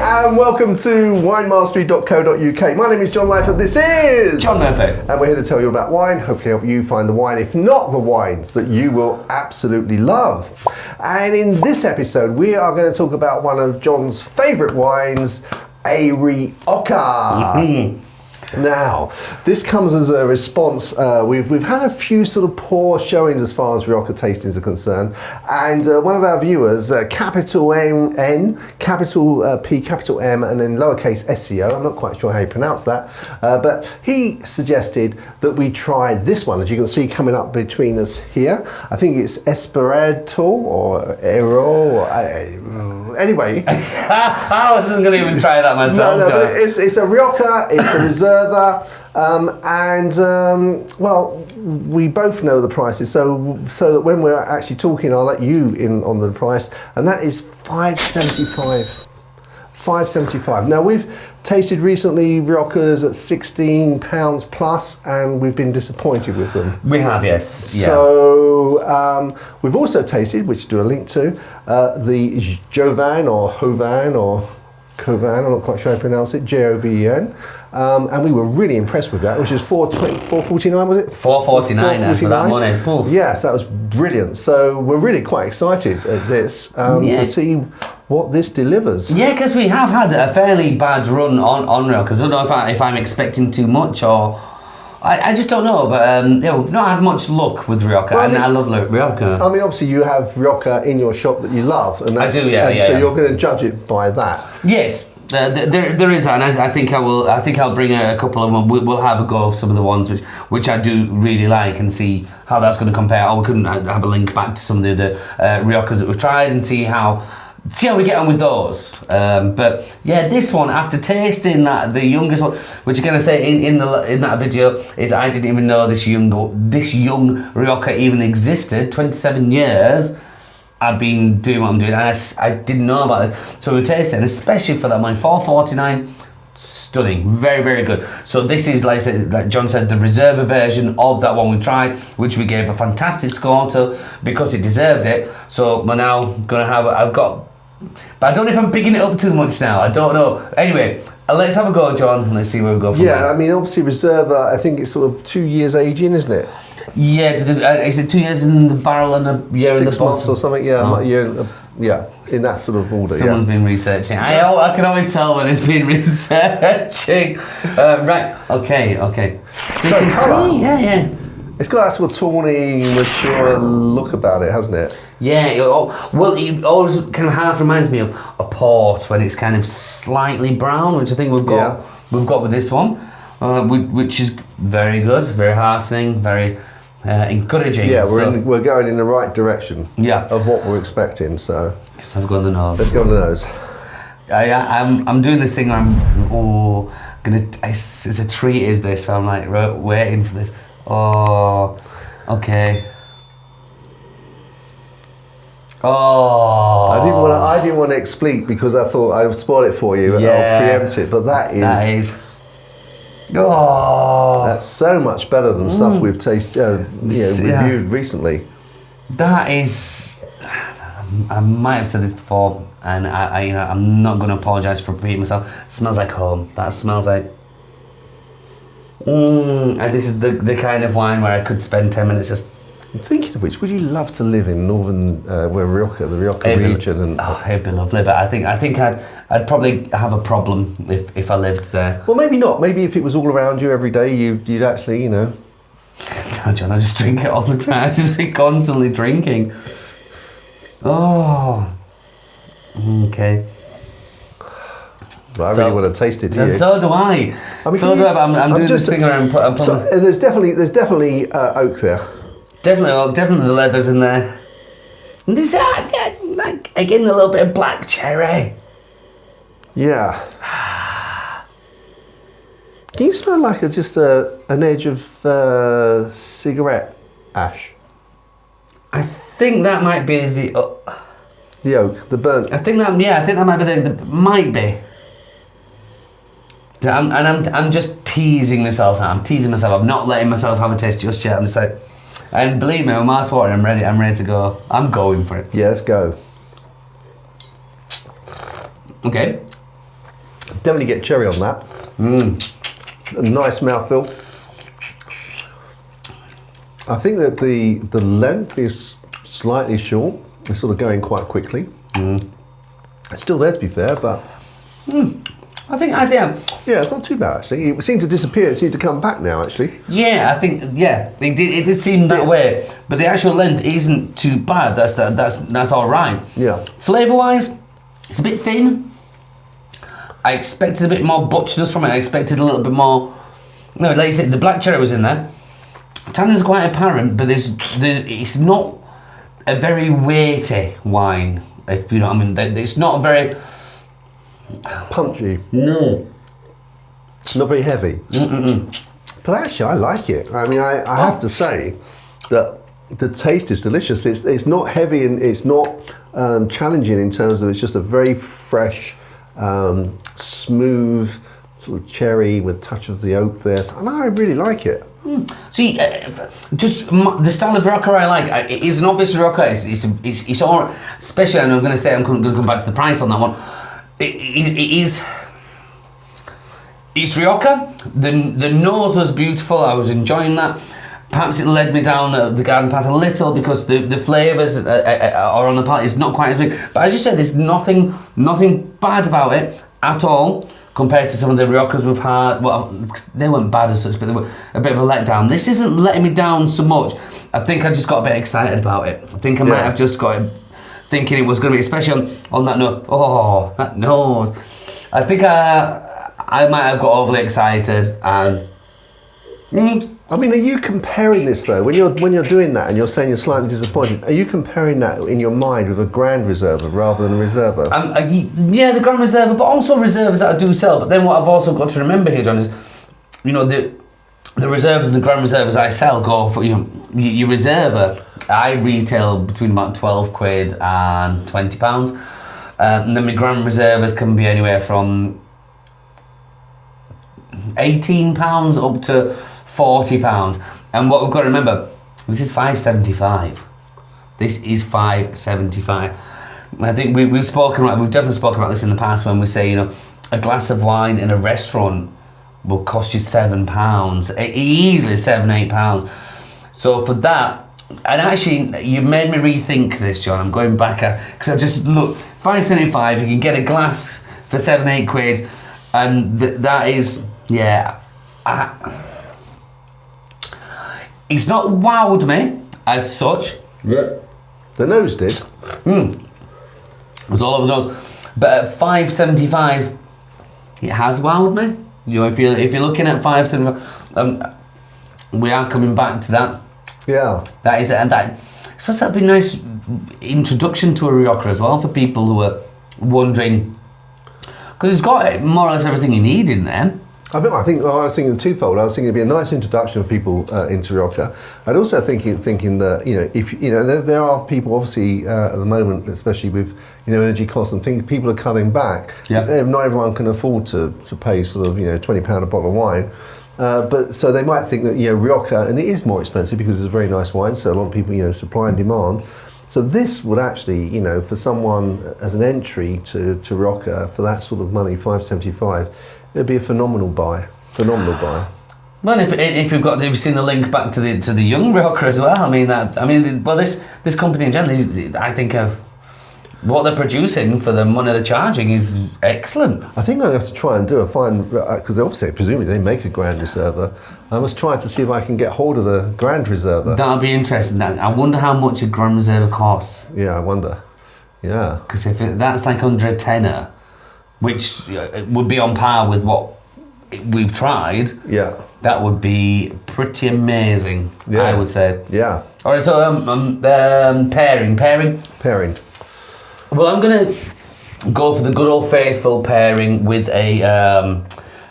and welcome to winemastery.co.uk. My name is John Lyford. This is John Murphy. And we're here to tell you about wine, hopefully help you find the wine, if not the wines, that you will absolutely love. And in this episode, we are going to talk about one of John's favourite wines, a Rioja. Now, this comes as a response. We've had a few sort of poor showings as far as Rioja tastings are concerned, and one of our viewers, capital N, capital P, capital M, and then lowercase SEO, I'm not quite sure how you pronounce that, but he suggested that we try this one, as you can see coming up between us here. I think it's Espartero or anyway. I wasn't going to even try that myself. No, but it's a Rioja, it's a Reserva, well, we both know the prices, so that when we're actually talking, I'll let you in on the price, and that is $5.75. $5.75. Now, we've tasted recently Riojas at £16 plus, and we've been disappointed with them. We have, yes. Yeah. So we've also tasted, which do a link to, the Jovan or Hovan or Covan, I'm not quite sure how to pronounce it, Joven. And we were really impressed with that, which is $4.49, was it? $4.49 for that money. Ooh. Yes, that was brilliant. So we're really quite excited at this to see what this delivers. Yeah, because we have had a fairly bad run on Rioja. I don't know if I'm expecting too much or... I just don't know, but we've not had much luck with Rioja, and I love Rioja. I mean, obviously you have Rioja in your shop that you love, and I do, yeah. So you're going to judge it by that. Yes, there is, and I think I will. I think I'll bring a couple of them. We'll have a go of some of the ones which I do really like, and see how that's going to compare. Or we couldn't have a link back to some of the other Riojas that we've tried, and see how we get on with those. But yeah, this one, after tasting that, the youngest one, which I'm going to say in that video, is I didn't even know this young Rioja even existed. 27 years I've been doing what I'm doing, and I didn't know about it. So we tasted, and especially for that money, $4.49, stunning, very, very good. So this is, like I said, like John said, the Reserva version of that one we tried, which we gave a fantastic score to because it deserved it. So we're now going to have, but I don't know if I'm picking it up too much now. I don't know. Anyway, let's have a go, John. Let's see where we go from there. I mean, obviously Reserva, I think it's sort of 2 years aging, isn't it? Yeah, is it 2 years in the barrel and a year in the bottle? 6 months or something, yeah. In that sort of order. Someone's been researching. I can always tell when it's been researching. Right, okay. So you can see, yeah. It's got that sort of tawny, mature look about it, hasn't it? Yeah, it always kind of half reminds me of a port when it's kind of slightly brown, which I think we've got with this one, which is very good, very heartening, very encouraging. Yeah, we're going in the right direction. Yeah. Of what we're expecting. So let's have a go on the nose. Let's go on the nose. I'm doing this thing where it's a treat. Is this? So I'm like waiting for this. Oh, okay. Oh. I didn't want to explain because I thought I would spoil it for you and I'll preempt it. But that is. Oh. That's so much better than stuff we've tasted, reviewed recently. That is. I might have said this before, and I'm not going to apologise for repeating myself. It smells like home. That smells like. And this is the kind of wine where I could spend 10 minutes just. Thinking of which, would you love to live in northern the Rioja region? It'd be lovely, but I think I'd probably have a problem if I lived there. Well, maybe not. Maybe if it was all around you every day, you'd actually, No, John, I just drink it all the time. I just be constantly drinking. Oh. Okay. Well, I really want to taste it here. So do I. But I'm doing this thing where I'm putting... So there's definitely oak there. Definitely the leather's in there. And there's again a little bit of black cherry. Yeah. Can you smell like just an edge of cigarette ash? I think that might be the oak, the burnt. I think that might be might be. I'm just teasing myself now. I'm not letting myself have a taste just yet. I'm just like, and believe me, my mouth's watering. I'm ready to go. I'm going for it. Yeah, let's go. Okay. Definitely get cherry on that. A nice mouthfeel. I think that the length is slightly short. It's sort of going quite quickly. It's still there, to be fair, but I think I do. Yeah, it's not too bad actually. It seemed to disappear. It seemed to come back now actually. Yeah, I think it did seem that way, but the actual length isn't too bad. That's all right. Yeah. Flavour wise, it's a bit thin. I expected a bit more butchness from it. I expected a little bit more. No, like you said, the black cherry was in there. Tannins quite apparent, but it's not a very weighty wine. If you know what I mean, it's not very punchy. No. Not very heavy. But actually, I like it. I mean, I have to say that the taste is delicious. It's not heavy and it's not challenging in terms of it's just a very fresh, smooth sort of cherry with a touch of the oak there. So, I really like it. See, just the style of Rioja I like. It's an obvious Rioja. It's all, especially, and I'm going to come back to the price on that one. It's Rioja. The nose was beautiful. I was enjoying that. Perhaps it led me down the garden path a little because the flavours are on the palate. It's not quite as big. But as you said, there's nothing bad about it at all. Compared to some of the Riojas we've had, well, they weren't bad as such, but they were a bit of a letdown. This isn't letting me down so much. I think I just got a bit excited about it. I think I might have just got it thinking it was going to be, especially on that nose. Oh, that nose. I think I might have got overly excited and... I mean, are you comparing this though, when you're doing that and you're saying you're slightly disappointed, are you comparing that in your mind with a Grand Reserva rather than a Reserva? Yeah, the Grand Reserva, but also reserves that I do sell. But then what I've also got to remember here, John, is, you know, the reserves and the Grand Reservas I sell go for, you know, your Reserva, I retail between about 12 quid and £20. And then my Grand Reservas can be anywhere from £18 up to £40. And what we've got to remember, this is £5.75. This is £5.75. I think we've definitely spoken about this in the past when we say, you know, a glass of wine in a restaurant will cost you £7, easily £7-8. So for that, and actually you made me rethink this, John. I'm going back because I just look, £5.75. You can get a glass for 7-8 quid, and that is, yeah. It's not wowed me as such. Yeah. The nose did. It was all over the nose. But at £5.75, it has wowed me. You know, if you're looking at £5.75, we are coming back to that. Yeah. That is, and that, I suppose that'd be a nice introduction to a Rioja as well for people who are wondering, because it's got more or less everything you need in there. I was thinking twofold. I was thinking it'd be a nice introduction for people into Rioja. I'd also thinking that, you know, if you know, there are people obviously at the moment, especially with, you know, energy costs and things, people are cutting back. Yeah. Not everyone can afford to pay sort of, you know, £20 a bottle of wine. But so they might think that, you know, Rioja, and it is more expensive because it's a very nice wine. So a lot of people, you know, supply and demand. So this would actually, you know, for someone as an entry to Rioja for that sort of money, £5.75. It'd be a phenomenal buy. Well, if you've seen the link back to the young Rioja as well, this company in general, I think what they're producing for the money they're charging is excellent. I think I have to try and because obviously presumably they make a Grand Reserva. I must try to see if I can get hold of a Grand Reserva. That'll be interesting. I wonder how much a Grand Reserva costs. Yeah, I wonder. Yeah. Because if that's like under a tenner, which would be on par with what we've tried, yeah, that would be pretty amazing, yeah. I would say. Yeah. All right, so pairing. Well, I'm going to go for the good old faithful pairing with a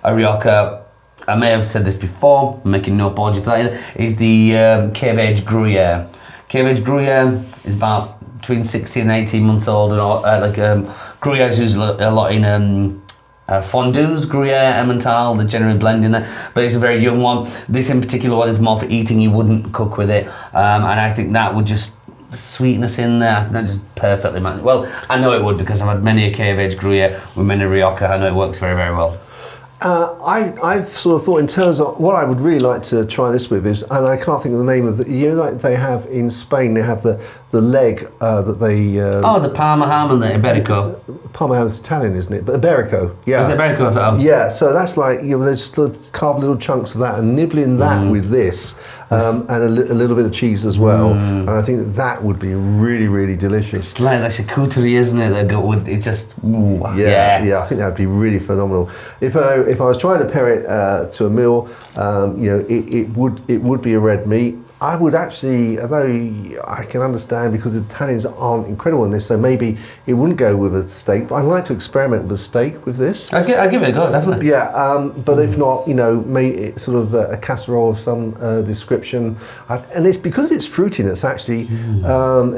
Rioja. I may have said this before, I'm making no apology for that either, is the Cave Age Gruyere. Cave Age Gruyere is about between 16 and 18 months old, and Gruyere is used a lot in fondues, Gruyere, Emmental, they generally blend in there, but it's a very young one. This in particular one is more for eating, you wouldn't cook with it, and I think that would just sweetness in there. I think that just perfectly matches. Well, I know it would because I've had many a cave aged Gruyere with many Rioja. I know it works very, very well. I've sort of thought in terms of what I would really like to try this with is, and I can't think of the name of the, you know, like they have in Spain, they have the leg that they... the Parma ham and the Iberico. Parma ham is Italian, isn't it? But Iberico, yeah. Is it Iberico? Oh. Yeah, so that's like, you know, they just carve little chunks of that and nibbling that with this. And a little bit of cheese as well, and I think that would be really, really delicious. It's like that charcuterie, isn't it? That would it just yeah. I think that would be really phenomenal. If I was trying to pair it to a meal, you know, it would be a red meat. I would actually, although I can understand because the Italians aren't incredible in this, so maybe it wouldn't go with a steak. But I'd like to experiment with a steak with this. I'll give it a go, definitely. Yeah, but if not, you know, sort of a casserole of some description. And it's because of its fruitiness, actually. You know,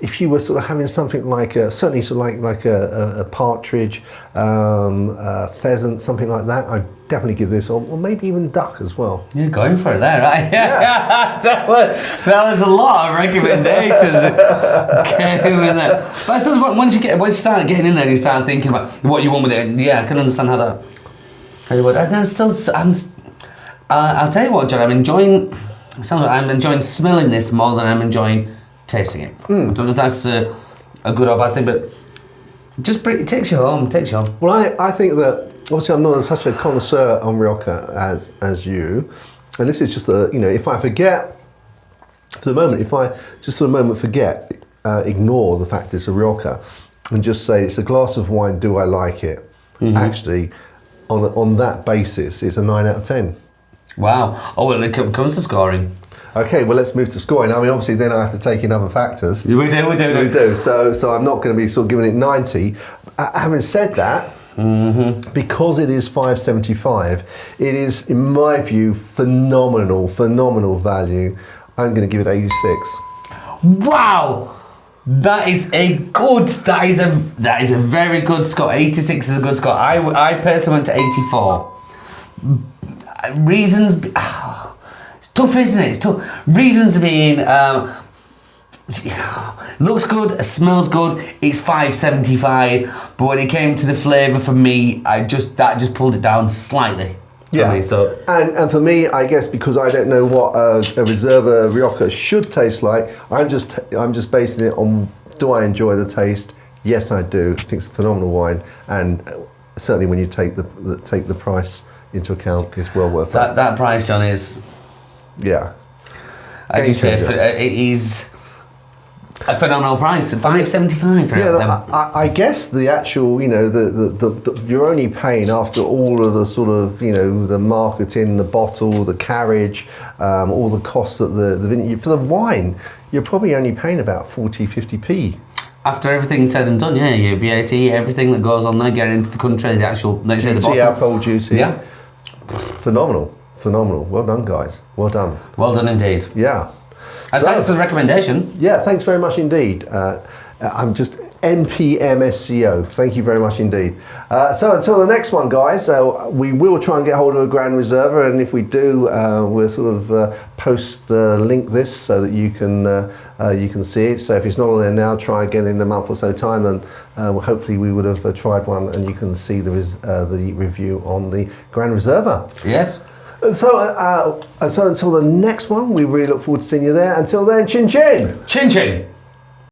if you were sort of having something like certainly sort of like a partridge, pheasant, something like that, I'd definitely give this, or maybe even duck as well. You're going for it there, right? Yeah. that was a lot of recommendations. But I suppose once you start getting in there and you start thinking about what you want with it, yeah, I can understand how you would. I'll tell you what, John, I'm enjoying smelling this more than I'm enjoying tasting it. I don't know if that's a good or bad thing, but it takes you home. Well, I think that obviously I'm not such a connoisseur on Rioja as you, and this is just you know, if I forget for the moment, ignore the fact it's a Rioja and just say it's a glass of wine, do I like it? Actually, on that basis, it's a 9 out of 10. Wow. Oh, well, it comes to scoring. Okay, well, let's move to scoring. I mean, obviously, then I have to take in other factors. We do. So I'm not going to be sort of giving it 90. Having said that, because it is $5.75, it is, in my view, phenomenal value. I'm going to give it 86. Wow, that is a very good score. 86 is a good score. I personally went to 84. Reasons, it's tough, isn't it? It's tough. Reasons being, looks good, smells good. It's $5.75, but when it came to the flavour, for me, that just pulled it down slightly. Yeah. Me, so. And for me, I guess because I don't know what a Reserva Rioja should taste like, I'm just basing it on, do I enjoy the taste? Yes, I do. I think it's a phenomenal wine, and certainly when you take the price into account, it's well worth it. That price, John, is, yeah, as you say, it is a phenomenal price. $5.75 for it. I guess the actual, you know, the you're only paying after all of the sort of, you know, the marketing, the bottle, the carriage, all the costs that the vineyard, for the wine, you're probably only paying about 40-50p. After everything's said and done, yeah, your VAT, everything that goes on there, getting into the country, the actual, let's say the bottle. Alcohol duty. Yeah. Phenomenal. Well done, guys. Well done. Well done indeed. Yeah. And thanks for the recommendation. Yeah, thanks very much indeed. I'm just NPMsco. Thank you very much indeed. So until the next one, guys, we will try and get hold of a Grand Reserva, and if we do, we'll sort of link this so that you can see it. So if it's not on there now, try again in a month or so time, and hopefully we would have tried one, and you can see the review on the Grand Reserva. Yes. So until the next one, we really look forward to seeing you there. Until then, chin chin. Chin chin.